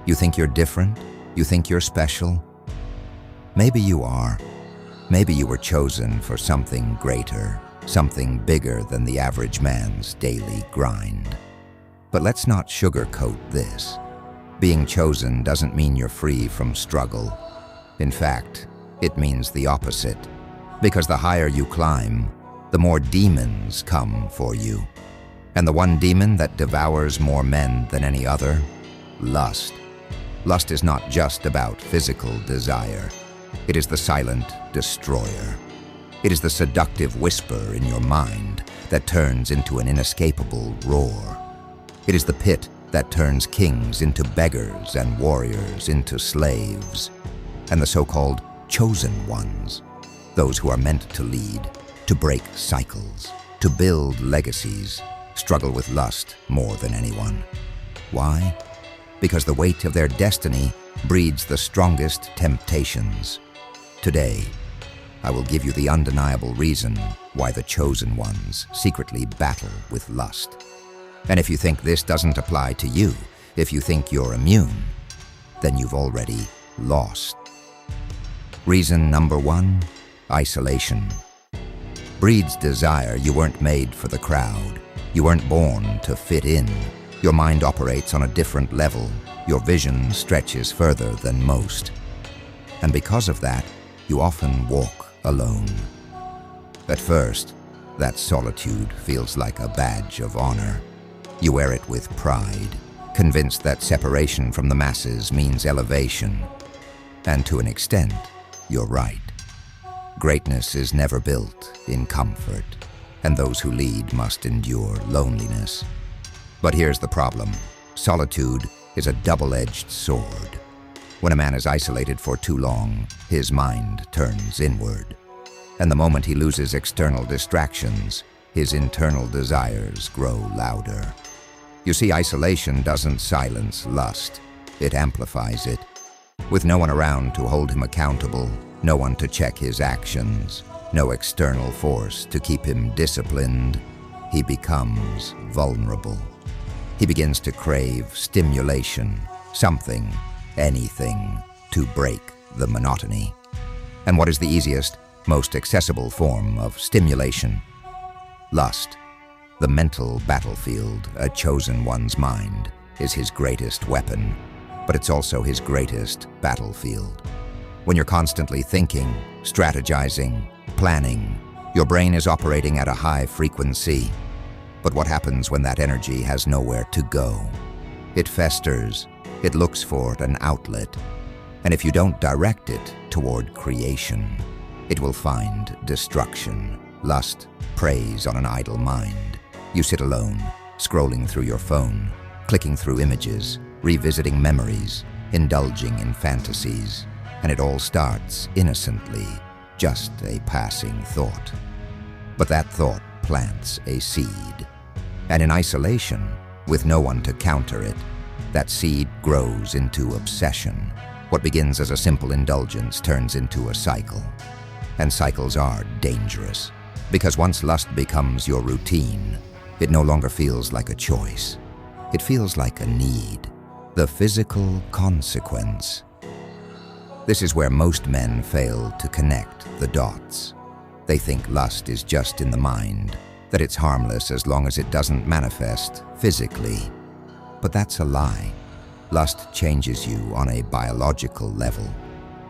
You think you're different? You think you're special? Maybe you are. Maybe you were chosen for something greater, something bigger than the average man's daily grind. But let's not sugarcoat this. Being chosen doesn't mean you're free from struggle. In fact, it means the opposite. Because the higher you climb, the more demons come for you. And the one demon that devours more men than any other? Lust. Lust is not just about physical desire. It is the silent destroyer. It is the seductive whisper in your mind that turns into an inescapable roar. It is the pit that turns kings into beggars and warriors into slaves. And the so-called chosen ones, those who are meant to lead, to break cycles, to build legacies, struggle with lust more than anyone. Why? Because the weight of their destiny breeds the strongest temptations. Today, I will give you the undeniable reason why the chosen ones secretly battle with lust. And if you think this doesn't apply to you, if you think you're immune, then you've already lost. Reason number 1, isolation. Breeds desire. You weren't made for the crowd. You weren't born to fit in. Your mind operates on a different level. Your vision stretches further than most. And because of that, you often walk alone. At first, that solitude feels like a badge of honor. You wear it with pride, convinced that separation from the masses means elevation. And to an extent, you're right. Greatness is never built in comfort, and those who lead must endure loneliness. But here's the problem. Solitude is a double-edged sword. When a man is isolated for too long, his mind turns inward. And the moment he loses external distractions, his internal desires grow louder. You see, isolation doesn't silence lust. It amplifies it. With no one around to hold him accountable, no one to check his actions, no external force to keep him disciplined, he becomes vulnerable. He begins to crave stimulation, something, anything, to break the monotony. And what is the easiest, most accessible form of stimulation? Lust. The mental battlefield, a chosen one's mind, is his greatest weapon, but it's also his greatest battlefield. When you're constantly thinking, strategizing, planning, your brain is operating at a high frequency. But what happens when that energy has nowhere to go? It festers. It looks for an outlet. And if you don't direct it toward creation, it will find destruction. Lust preys on an idle mind. You sit alone, scrolling through your phone, clicking through images, revisiting memories, indulging in fantasies. And it all starts innocently, just a passing thought. But that thought plants a seed. And in isolation, with no one to counter it, that seed grows into obsession. What begins as a simple indulgence turns into a cycle. And cycles are dangerous, because once lust becomes your routine, it no longer feels like a choice. It feels like a need, the physical consequence. This is where most men fail to connect the dots. They think lust is just in the mind, that it's harmless as long as it doesn't manifest physically. But that's a lie. Lust changes you on a biological level.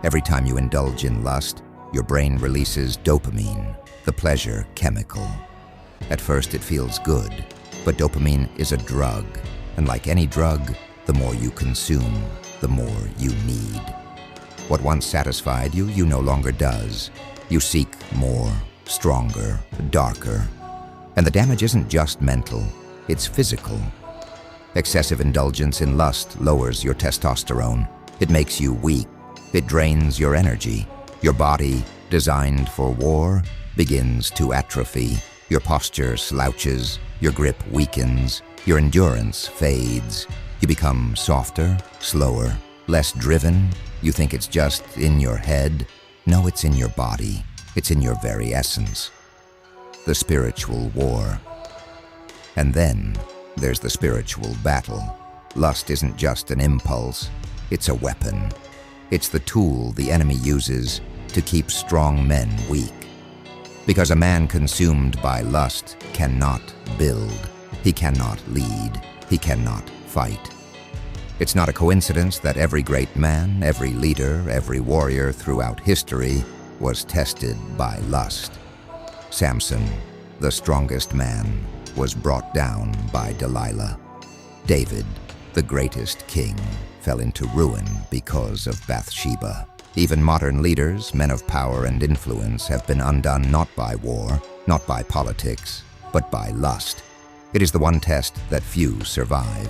Every time you indulge in lust, your brain releases dopamine, the pleasure chemical. At first it feels good, but dopamine is a drug, and like any drug, the more you consume, the more you need. What once satisfied you, you no longer does. You seek more, stronger, darker. And the damage isn't just mental, it's physical. Excessive indulgence in lust lowers your testosterone. It makes you weak. It drains your energy. Your body, designed for war, begins to atrophy. Your posture slouches. Your grip weakens. Your endurance fades. You become softer, slower, less driven. You think it's just in your head. No, it's in your body. It's in your very essence. The spiritual war. And then there's the spiritual battle. Lust isn't just an impulse. It's a weapon. It's the tool the enemy uses to keep strong men weak. Because a man consumed by lust cannot build, he cannot lead, he cannot fight. It's not a coincidence that every great man, every leader, every warrior throughout history was tested by lust. Samson, the strongest man, was brought down by Delilah. David, the greatest king, fell into ruin because of Bathsheba. Even modern leaders, men of power and influence, have been undone not by war, not by politics, but by lust. It is the one test that few survive,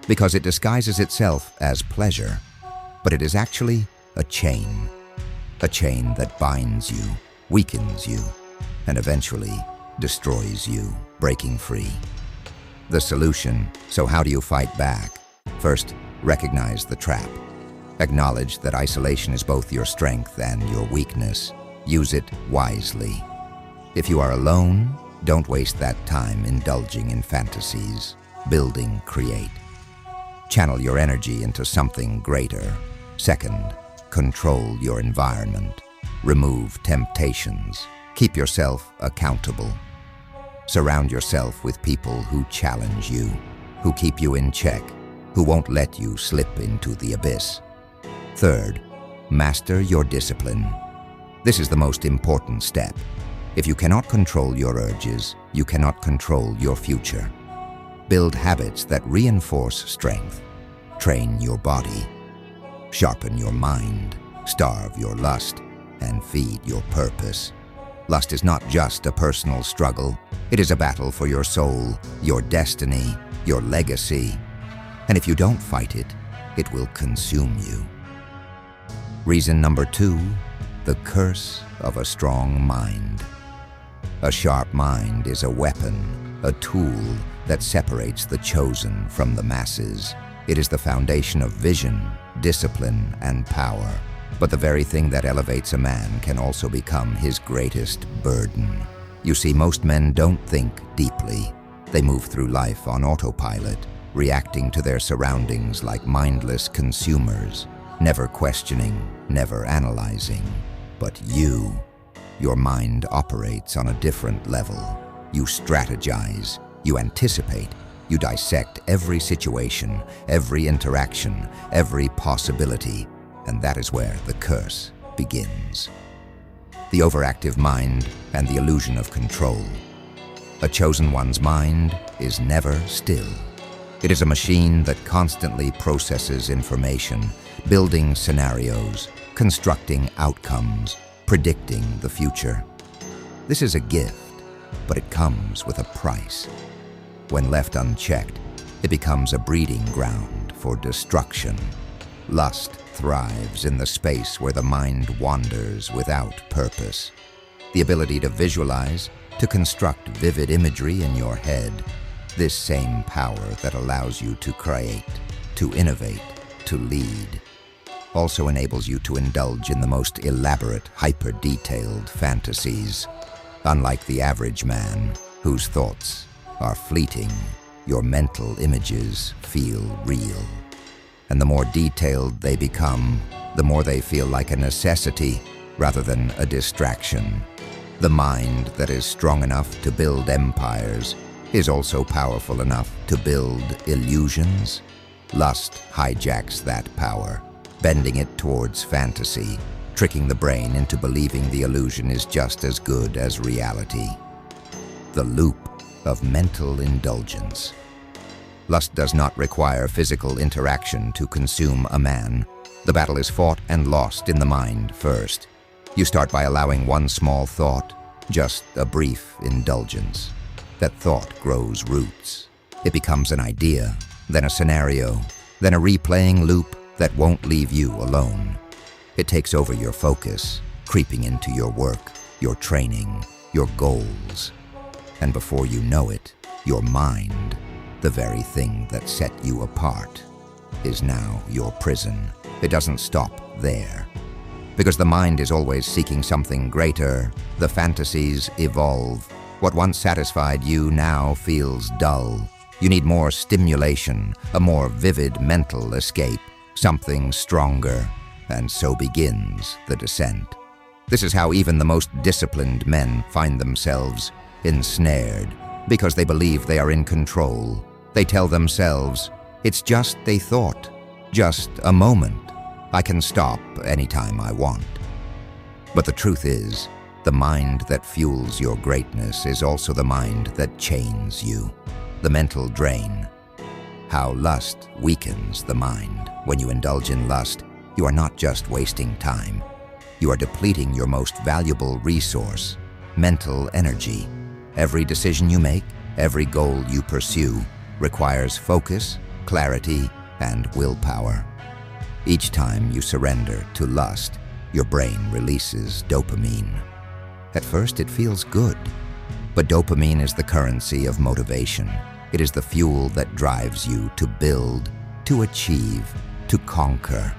because it disguises itself as pleasure, but it is actually a chain that binds you, weakens you, and eventually destroys you, breaking free. The solution: so how do you fight back? First, recognize the trap. Acknowledge that isolation is both your strength and your weakness. Use it wisely. If you are alone, don't waste that time indulging in fantasies. Building, create. Channel your energy into something greater. Second, control your environment. Remove temptations. Keep yourself accountable. Surround yourself with people who challenge you, who keep you in check, who won't let you slip into the abyss. Third, master your discipline. This is the most important step. If you cannot control your urges, you cannot control your future. Build habits that reinforce strength. Train your body. Sharpen your mind. Starve your lust, and feed your purpose. Lust is not just a personal struggle. It is a battle for your soul, your destiny, your legacy. And if you don't fight it, it will consume you. Reason number 2, the curse of a strong mind. A sharp mind is a weapon, a tool that separates the chosen from the masses. It is the foundation of vision, discipline, and power. But the very thing that elevates a man can also become his greatest burden. You see, most men don't think deeply. They move through life on autopilot, reacting to their surroundings like mindless consumers, never questioning, never analyzing. But your mind operates on a different level. You strategize, you anticipate, you dissect every situation, every interaction, every possibility, and that is where the curse begins. The overactive mind and the illusion of control. A chosen one's mind is never still. It is a machine that constantly processes information, building scenarios, constructing outcomes, predicting the future. This is a gift, but it comes with a price. When left unchecked, it becomes a breeding ground for destruction. Lust thrives in the space where the mind wanders without purpose. The ability to visualize, to construct vivid imagery in your head, this same power that allows you to create, to innovate, to lead, also enables you to indulge in the most elaborate, hyper-detailed fantasies. Unlike the average man, whose thoughts are fleeting, your mental images feel real. And the more detailed they become, the more they feel like a necessity rather than a distraction. The mind that is strong enough to build empires is also powerful enough to build illusions. Lust hijacks that power, bending it towards fantasy, tricking the brain into believing the illusion is just as good as reality. The loop of mental indulgence. Lust does not require physical interaction to consume a man. The battle is fought and lost in the mind first. You start by allowing one small thought, just a brief indulgence. That thought grows roots. It becomes an idea, then a scenario, then a replaying loop that won't leave you alone. It takes over your focus, creeping into your work, your training, your goals. And before you know it, your mind, the very thing that set you apart, is now your prison. It doesn't stop there. Because the mind is always seeking something greater, the fantasies evolve. What once satisfied you now feels dull. You need more stimulation, a more vivid mental escape. something stronger, and so begins the descent. This is how even the most disciplined men find themselves ensnared, because they believe they are in control. They tell themselves, it's just a thought, just a moment. I can stop anytime I want. But the truth is, the mind that fuels your greatness is also the mind that chains you. The mental drain. How lust weakens the mind. When you indulge in lust, you are not just wasting time. You are depleting your most valuable resource, mental energy. Every decision you make, every goal you pursue, requires focus, clarity, and willpower. Each time you surrender to lust, your brain releases dopamine. At first, it feels good, but dopamine is the currency of motivation. It is the fuel that drives you to build, to achieve, to conquer.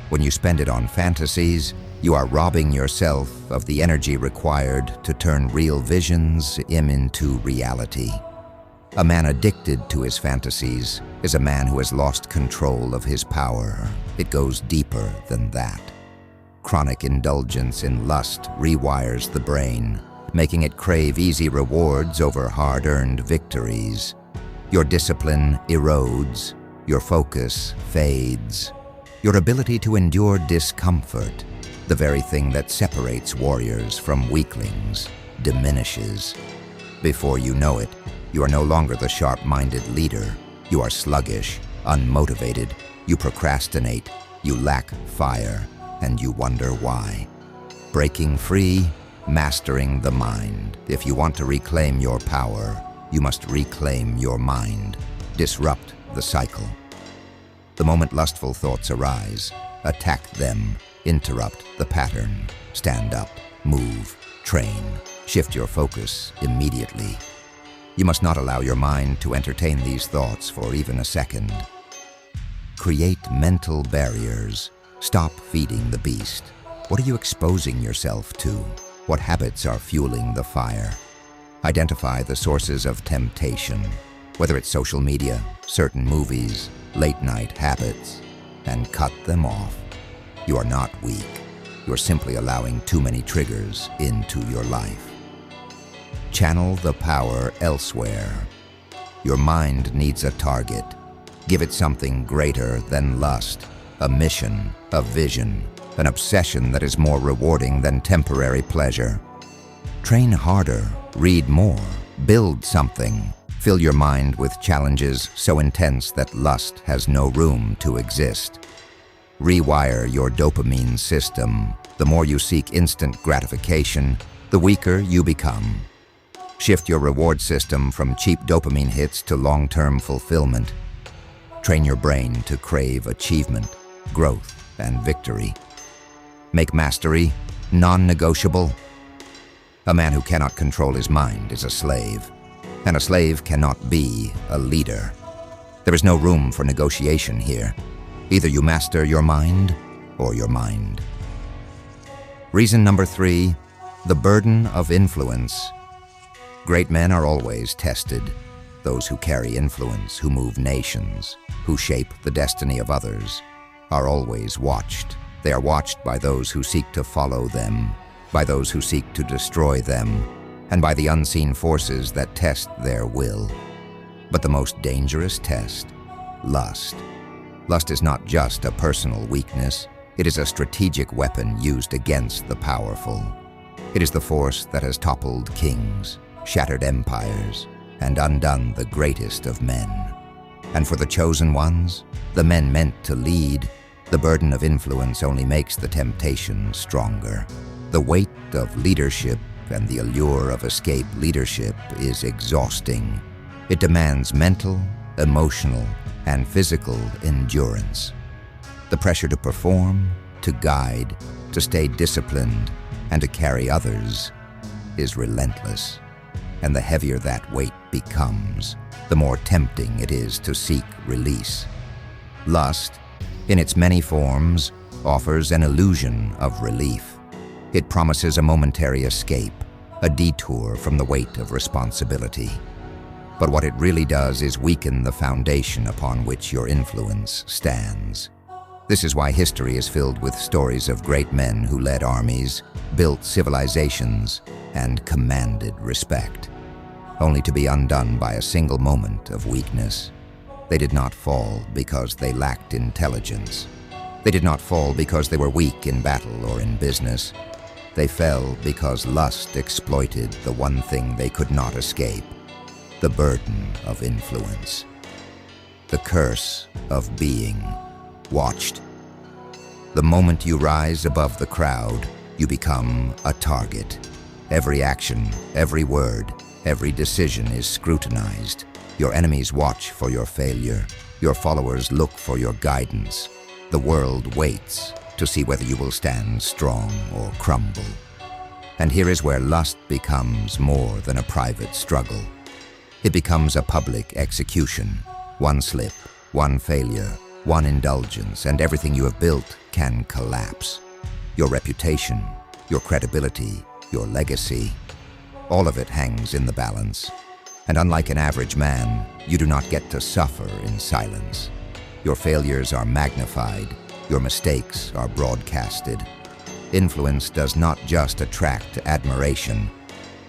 When you spend it on fantasies, you are robbing yourself of the energy required to turn real visions into reality. A man addicted to his fantasies is a man who has lost control of his power. It goes deeper than that. Chronic indulgence in lust rewires the brain, making it crave easy rewards over hard-earned victories. Your discipline erodes, your focus fades. Your ability to endure discomfort, the very thing that separates warriors from weaklings, diminishes. Before you know it, you are no longer the sharp-minded leader. You are sluggish, unmotivated, you procrastinate, you lack fire, and you wonder why. Breaking free, mastering the mind. If you want to reclaim your power, you must reclaim your mind. Disrupt the cycle. The moment lustful thoughts arise, attack them. Interrupt the pattern. Stand up, move, train. Shift your focus immediately. You must not allow your mind to entertain these thoughts for even a second. Create mental barriers. Stop feeding the beast. What are you exposing yourself to? What habits are fueling the fire? Identify the sources of temptation, whether it's social media, certain movies, late-night habits, and cut them off. You are not weak. You're simply allowing too many triggers into your life. Channel the power elsewhere. Your mind needs a target. Give it something greater than lust, a mission, a vision, an obsession that is more rewarding than temporary pleasure. Train harder, read more, build something. Fill your mind with challenges so intense that lust has no room to exist. Rewire your dopamine system. The more you seek instant gratification, the weaker you become. Shift your reward system from cheap dopamine hits to long-term fulfillment. Train your brain to crave achievement, growth, and victory. Make mastery non-negotiable. A man who cannot control his mind is a slave, and a slave cannot be a leader. There is no room for negotiation here. Either you master your mind or your mind. Reason number 3, the burden of influence. Great men are always tested. Those who carry influence, who move nations, who shape the destiny of others, are always watched. They are watched by those who seek to follow them, by those who seek to destroy them, and by the unseen forces that test their will. But the most dangerous test, lust. Lust is not just a personal weakness. It is a strategic weapon used against the powerful. It is the force that has toppled kings, shattered empires, and undone the greatest of men. And for the chosen ones, the men meant to lead, the burden of influence only makes the temptation stronger. The weight of leadership and the allure of escape leadership is exhausting. It demands mental, emotional, and physical endurance. The pressure to perform, to guide, to stay disciplined, and to carry others is relentless. And the heavier that weight becomes, the more tempting it is to seek release. Lust, in its many forms, offers an illusion of relief. It promises a momentary escape, a detour from the weight of responsibility. But what it really does is weaken the foundation upon which your influence stands. This is why history is filled with stories of great men who led armies, built civilizations, and commanded respect, only to be undone by a single moment of weakness. They did not fall because they lacked intelligence. They did not fall because they were weak in battle or in business. They fell because lust exploited the one thing they could not escape, the burden of influence, the curse of being watched. The moment you rise above the crowd, you become a target. Every action, every word, every decision is scrutinized. Your enemies watch for your failure. Your followers look for your guidance. The world waits to see whether you will stand strong or crumble. And here is where lust becomes more than a private struggle. It becomes a public execution. One slip, one failure, one indulgence, and everything you have built can collapse. Your reputation, your credibility, your legacy, all of it hangs in the balance. And unlike an average man, you do not get to suffer in silence. Your failures are magnified, your mistakes are broadcasted. Influence does not just attract admiration,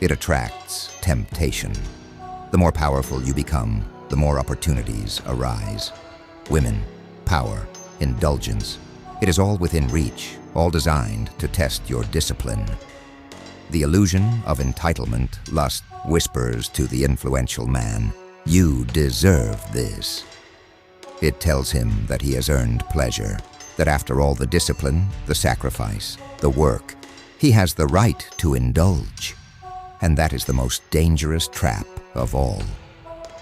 it attracts temptation. The more powerful you become, the more opportunities arise. Women, power, indulgence, it is all within reach, all designed to test your discipline. The illusion of entitlement, lust, whispers to the influential man, "You deserve this." It tells him that he has earned pleasure, that after all the discipline, the sacrifice, the work, he has the right to indulge. And that is the most dangerous trap of all.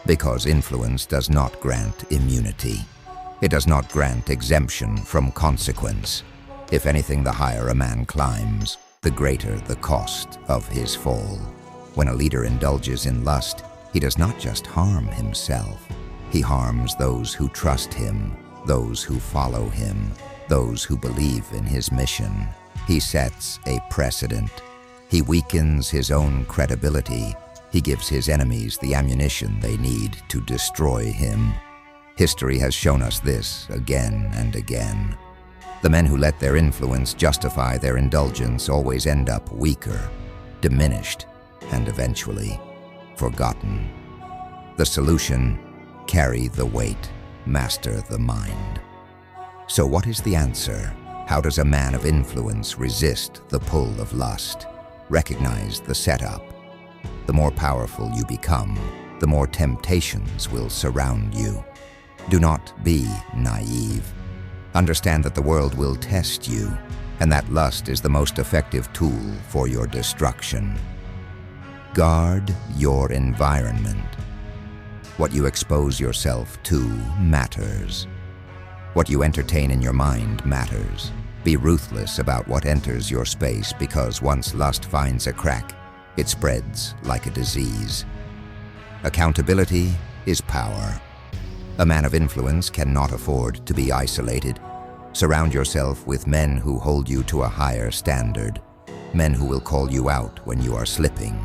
Because influence does not grant immunity. It does not grant exemption from consequence. If anything, the higher a man climbs, the greater the cost of his fall. When a leader indulges in lust, he does not just harm himself. He harms those who trust him, those who follow him, those who believe in his mission. He sets a precedent. He weakens his own credibility. He gives his enemies the ammunition they need to destroy him. History has shown us this again and again. The men who let their influence justify their indulgence always end up weaker, diminished, and eventually forgotten. The solution: carry the weight, master the mind. So what is the answer? How does a man of influence resist the pull of lust? Recognize the setup. The more powerful you become, the more temptations will surround you. Do not be naive. Understand that the world will test you, and that lust is the most effective tool for your destruction. Guard your environment. What you expose yourself to matters. What you entertain in your mind matters. Be ruthless about what enters your space, because once lust finds a crack, it spreads like a disease. Accountability is power. A man of influence cannot afford to be isolated. Surround yourself with men who hold you to a higher standard, men who will call you out when you are slipping.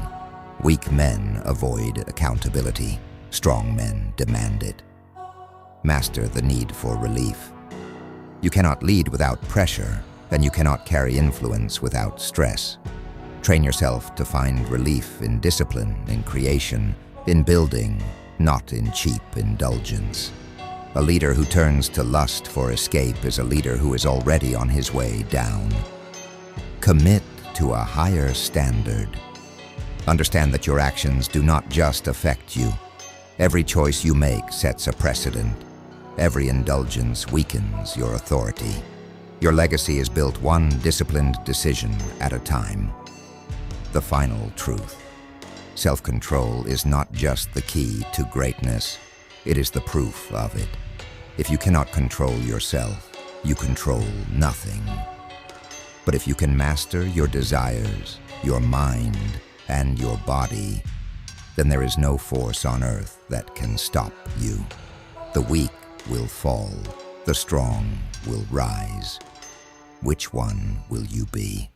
Weak men avoid accountability. Strong men demand it. Master the need for relief. You cannot lead without pressure, and you cannot carry influence without stress. Train yourself to find relief in discipline, in creation, in building, not in cheap indulgence. A leader who turns to lust for escape is a leader who is already on his way down. Commit to a higher standard. Understand that your actions do not just affect you. Every choice you make sets a precedent. Every indulgence weakens your authority. Your legacy is built one disciplined decision at a time. The final truth: self-control is not just the key to greatness, it is the proof of it. If you cannot control yourself, you control nothing. But if you can master your desires, your mind, and your body, then there is no force on earth that can stop you. The weak will fall, the strong will rise. Which one will you be?